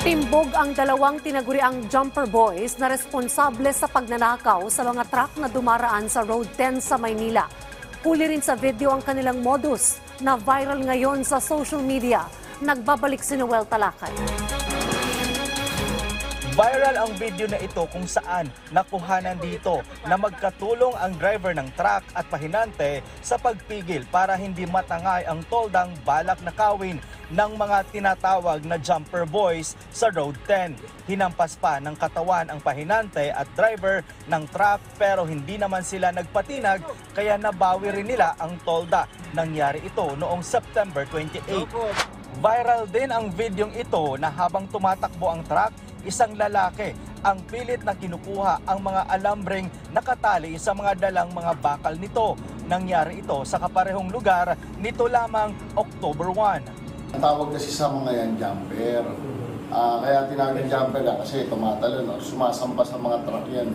Timbog ang dalawang tinaguriang jumper boys na responsable sa pagnanakaw sa mga truck na dumaraan sa Road 10 sa Maynila. Huli rin sa video ang kanilang modus na viral ngayon sa social media. Nagbabalik si Noel Talakay. Viral ang video na ito kung saan nakuhanan dito na magkatulong ang driver ng truck at pahinante sa pagpigil para hindi matangay ang toldang balak nakawin ng mga tinatawag na jumper boys sa Road 10. Hinampas pa ng katawan ang pahinante at driver ng truck pero hindi naman sila nagpatinag kaya nabawi rin nila ang tolda. Nangyari ito noong September 28. Viral din ang videong ito na habang tumatakbo ang truck, isang lalaki ang pilit na kinukuha ang mga alambreng nakatali sa mga dalang mga bakal nito. Nangyari ito sa kaparehong lugar nito lamang October 1. Ang tawag kasi sa mga yan jumper. Kaya tinawag jumper na kasi tumatalon o sumasampa sa mga truck yan.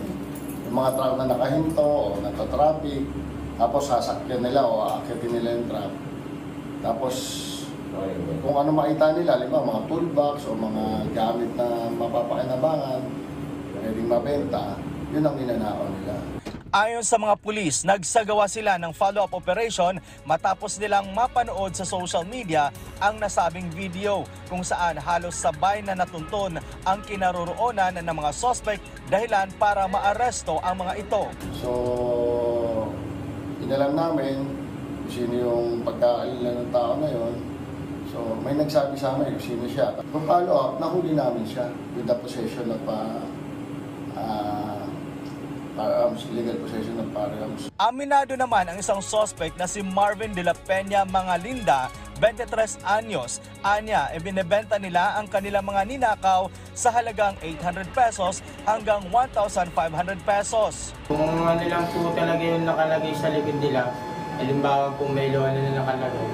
Yung mga truck na nakahinto o nagtatraffic, tapos sasakyan nila o aakyatin nila yung truck. Tapos kung ano makita nila, mga toolbox o mga gamit na mapapakinabangan, pwedeng mabenta, yun ang ninanakaw nila. Ayon sa mga pulis, nagsagawa sila ng follow-up operation matapos nilang mapanood sa social media ang nasabing video kung saan halos sabay na natuntun ang kinaroroonan ng mga suspect dahilan para maaresto ang mga ito. So, inalam namin sino yung pagkaalala ng tao na yun. So, may nagsabi sa amin kung sino siya. Kung follow up, nahuli namin siya with the possession of firearms, illegal possession of firearms. Aminado naman ang isang suspect na si Marvin de la Peña Mangalinda, 23 anyos. Anya, ibinebenta nila ang kanilang mga ninakaw sa halagang 800 pesos hanggang 1,500 pesos. Kung ano lang po talaga yung nakalagay sa likod nila, halimbawa kung may loan na nakalagay,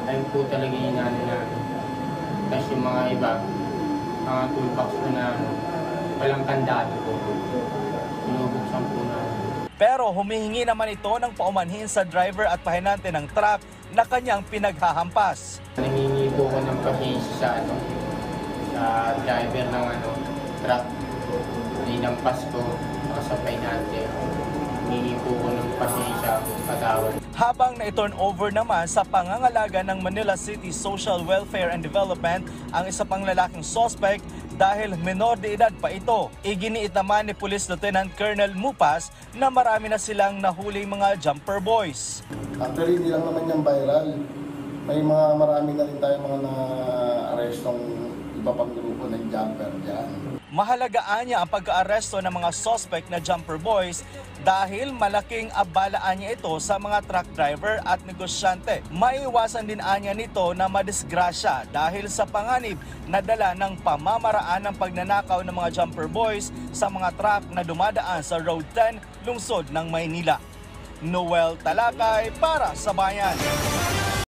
ayun po talaga yung inaano namin. Tapos yung mga iba, mga toolbox na walang kandado po. Sinubuksan po namin. Pero humihingi naman ito ng paumanhin sa driver at pahinante ng truck na kanyang pinaghahampas. Nangingi po ko ng pasensya sa driver ng truck. Ninampas ko sa pahinante. Nangingi po ko ng pasensya patawad. Habang na-turn over naman sa pangangalaga ng Manila City Social Welfare and Development ang isa pang lalaking suspect dahil menor de edad pa ito. Iginiit naman ni Police Lieutenant Colonel Mupas na marami na silang nahuling mga jumper boys. Actually, hindi lang naman yung viral. May marami na rin tayong mga na-arrestong iba pang grupo ng jumper dyan. Mahalagaan niya ang pagka-aresto ng mga suspect na jumper boys dahil malaking abalaan niya ito sa mga truck driver at negosyante. Maiiwasan din anya nito na madisgrasya dahil sa panganib na dala ng pamamaraan ng pagnanakaw ng mga jumper boys sa mga truck na dumadaan sa Road 10, lungsod ng Maynila. Noel Talakay para sa Bayan.